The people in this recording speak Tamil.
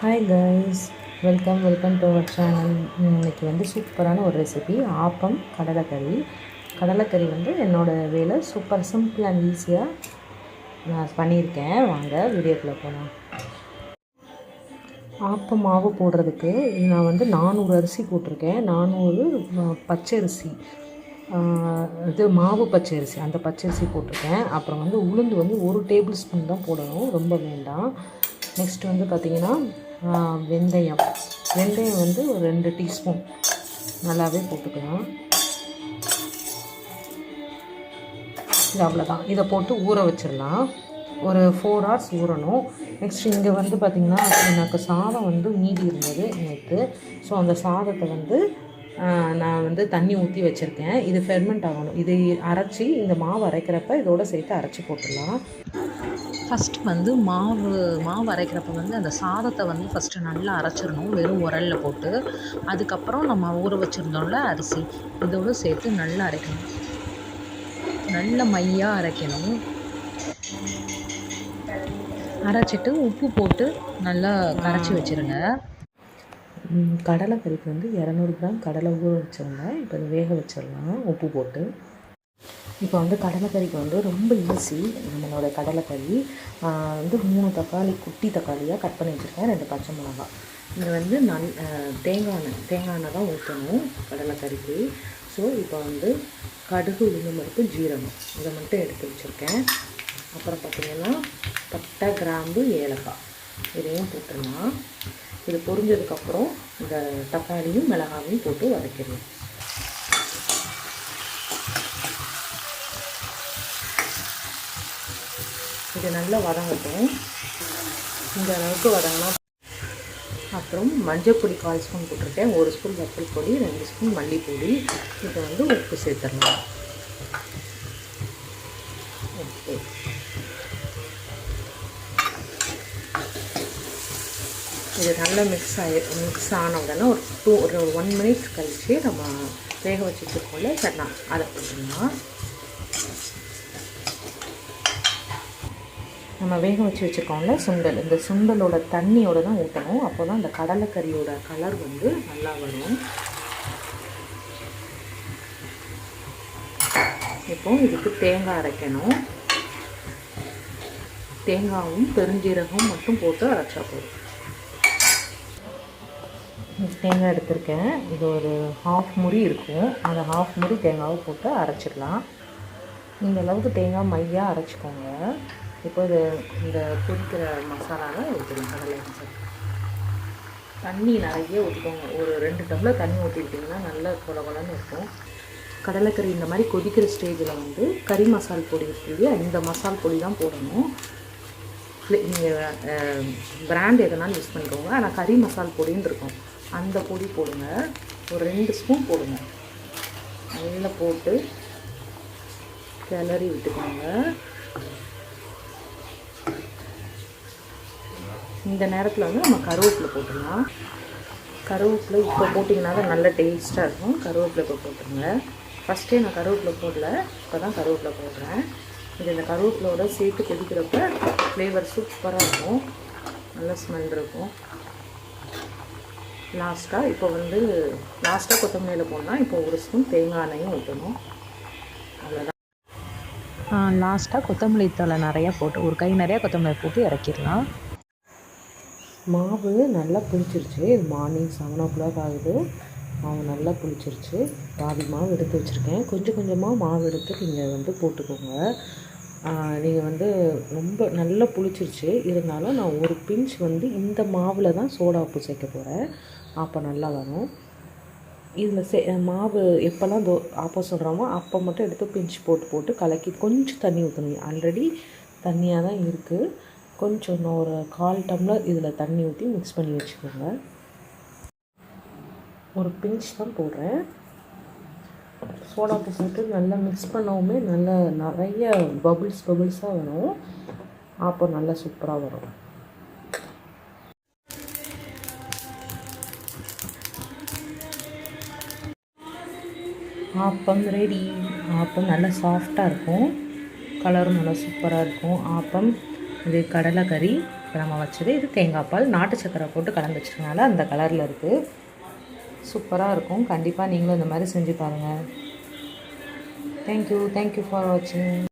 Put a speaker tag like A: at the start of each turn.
A: Hi guys, welcome to our channel. இன்றைக்கி வந்து சூப்பரான ஒரு ரெசிபி ஆப்பம் கடலைக்கறி வந்து என்னோடய வேலை சூப்பர் சிம்பிள் அண்ட் ஈஸியாக நான் பண்ணியிருக்கேன். வாங்க வீடியோக்குள்ளே போகலாம். ஆப்பம் மாவு போடுறதுக்கு நான் வந்து 400 அரிசி போட்டிருக்கேன். 400 பச்சரிசி, இது மாவு பச்சரிசி, அந்த பச்சரிசி போட்டிருக்கேன். அப்புறம் வந்து உளுந்து வந்து 1 டேபிள் ஸ்பூன் தான் போடணும், ரொம்ப வேண்டாம். நெக்ஸ்ட் வந்து பார்த்திங்கன்னா வெந்தயம் வந்து ஒரு 2 டீஸ்பூன் நல்லாவே போட்டுக்கலாம். இது அவ்வளோதான். இதை போட்டு ஊற வச்சிடலாம். ஒரு 4 hours ஊறணும். நெக்ஸ்ட் இங்கே வந்து பார்த்திங்கன்னா எனக்கு சாதம் வந்து மீதி இருந்தது நேற்று. ஸோ அந்த சாதத்தை வந்து நான் வந்து தண்ணி ஊற்றி வச்சுருக்கேன். இது ஃபெர்மெண்ட் ஆகணும். இது அரைச்சி இந்த மாவு அரைக்கிறப்ப இதோடு சேர்த்து அரைச்சி போட்டுடலாம். ஃபஸ்ட்டு வந்து மாவு அரைக்கிறப்ப வந்து அந்த சாதத்தை வந்து ஃபஸ்ட்டு நல்லா அரைச்சிடணும், வெறும் உரலில் போட்டு. அதுக்கப்புறம் நம்ம ஊற வச்சுருந்தோம்ல அரிசி, இதோடு சேர்த்து நல்லா அரைக்கணும். நல்ல மையாக அரைக்கணும். அரைச்சிட்டு உப்பு போட்டு நல்லா கரைச்சி வச்சுருங்க. கடலைக்கறிக்கு வந்து 200 கிராம் கடலை ஊற வச்சுருந்தேன். இப்போ அதை வேக வச்சிடலாம் உப்பு போட்டு. இப்போ வந்து கடலைக்கறிக்கு வந்து ரொம்ப ஈஸி. நம்மளோட கடலைக்கறி வந்து 3 தக்காளி, குட்டி தக்காளியாக கட் பண்ணி வச்சுருக்கேன், 2 பச்சை மிளகாய். இது வந்து தேங்காய் எண்ணெய் தான் ஊற்றணும் கடலைக்கறிக்கு. ஸோ இப்போ வந்து கடுகு, உளுந்து பருப்பு, ஜீரகம் இதை மட்டும் எடுத்து வச்சுருக்கேன். அப்புறம் பார்த்திங்கன்னா பட்டை, கிராம்பு, ஏலக்காய் இதையும் போட்டுடலாம். இது பொரிஞ்சதுக்கப்புறம் இந்த தக்காளியும் மிளகாயும் போட்டு வதக்கிடலாம். இது நல்லா வதங்கட்டும். இந்த அளவுக்கு வதங்கினா அப்புறம் மஞ்சள் பொடி 1/4 ஸ்பூன் போட்டிருக்கேன், 1 ஸ்பூன் வத்தல் பொடி, 2 ஸ்பூன் மல்லிப்பொடி. இப்போ வந்து உப்பு சேர்த்துடலாம். உப்பு இது நல்லா மிக்ஸ் ஆன உடனே ஒரு 1 மினிட்ஸ் கழித்து நம்ம வேக வச்சு வச்சுருக்கோம்ல சட்னா, அதை போட்டுடலாம். நம்ம வேக வச்சு வச்சுருக்கோம்ல சுண்டல், இந்த சுண்டலோட தண்ணியோடு தான் ஊற்றணும். அப்போ தான் அந்த கடலைக்கறியோட கலர் வந்து நல்லா வரும். இப்போ இதுக்கு தேங்காய் அரைக்கணும். தேங்காயும் பெருஞ்சீரகம் மட்டும் போட்டு அரைச்சா போதும். தேங்காய் எடுத்திருக்கேன். இது ஒரு 1/2 மூடி இருக்கும். அந்த 1/2 மூடி தேங்காவை போட்டு அரைச்சிடலாம். இந்த அளவுக்கு தேங்காய் மையாக அரைச்சிக்கோங்க. இப்போ இந்த பொரிக்கிற மசாலாவை ஊற்றிடும். கடலை மசாலா தண்ணி நிறைய ஊற்றிக்கோங்க. ஒரு 2 டம்ளர் தண்ணி ஊற்றிக்கிட்டிங்கன்னா நல்லா கொலன்னு இருக்கும். கடலைக்கறி இந்த மாதிரி கொதிக்கிற ஸ்டேஜில் வந்து கறி மசால் பொடி இருக்கு, இந்த மசால் பொடி தான் போடணும். நீங்கள் பிராண்ட் எதனாலும் யூஸ் பண்ணிக்கோங்க. ஆனால் கறி மசால் பொடின்னு இருக்கும், அந்த பொடி போடுங்க. ஒரு 2 ஸ்பூன் போடுங்க. நல்லா போட்டு கிளறி விட்டுக்கோங்க. இந்த நேரத்தில் வந்து நம்ம கருவேப்பிலை போட்டுடலாம். கருவேப்பிலை இப்போ போட்டிங்கன்னா தான் நல்ல டேஸ்ட்டாக இருக்கும். கருவேப்பிலை இப்போ போட்டுருங்க. ஃபஸ்ட்டே நான் கருவேப்பிலை போடல, இப்போ தான் கருவேப்பிலை போடுறேன். இது இந்த கருவேப்பிலோட சேர்த்து கொதிக்கிறப்ப ஃப்ளேவர் சூப்பராக இருக்கும், நல்ல ஸ்மெல் இருக்கும். லாஸ்ட்டாக கொத்தமல்லியில் போடலாம். இப்போ 1 ஸ்பூன் தேங்காய் எண்ணெயும் ஊற்றணும். அவ்வளோதான். லாஸ்ட்டாக கொத்தமல்லி தழை நிறையா போட்டு, ஒரு கை நிறையா கொத்தமல்லி போட்டு இறக்கிடலாம். மாவு நல்லா புளிச்சிருச்சு. இது மார்னிங் 7 o'clock ஆகுது. மாவு நல்லா புளிச்சிருச்சு. பாதி மாவு எடுத்து வச்சுருக்கேன். கொஞ்சம் கொஞ்சமாக மாவு எடுத்து நீங்கள் வந்து போட்டுக்கோங்க. நீங்கள் வந்து ரொம்ப நல்லா புளிச்சிருச்சு. இருந்தாலும் நான் ஒரு பிஞ்ச் வந்து இந்த மாவில் தான் சோடா உப்பு சேர்க்க போகிறேன். அப்போ நல்லா வரும். இதில் மாவு எப்போல்லாம் ஆப்போ சொல்கிறோமோ அப்போ மட்டும் எடுத்து பிஞ்ச் போட்டு கலக்கி கொஞ்சம் தண்ணி ஊற்றணும். ஆல்ரெடி தண்ணியாக தான் இருக்குது. கொஞ்சம் ஒரு 1/4 டம்ளர் இதில் தண்ணி ஊற்றி மிக்ஸ் பண்ணி வச்சுக்கோங்க. ஒரு பிஞ்ச் தான் போடுறேன். சோடா உப்பு போட்டு நல்லா மிக்ஸ் பண்ணவுமே நல்லா நிறைய பபுள்ஸாக வரும். அப்போ நல்லா சூப்பராக வரும். ஆப்பம் ரெடி. ஆப்பம் நல்லா சாஃப்டாக இருக்கும், கலரும் நல்லா சூப்பராக இருக்கும். ஆப்பம் இது கடலைக்கறி இப்போ நம்ம வச்சது இது தேங்காய் பால் நாட்டு சக்கரை போட்டு கலந்து வச்சதுனால அந்த கலரில் இருக்குது. சூப்பராக இருக்கும். கண்டிப்பாக நீங்களும் இந்த மாதிரி செஞ்சு பாருங்கள். தேங்க்யூ ஃபார் வாட்சிங்.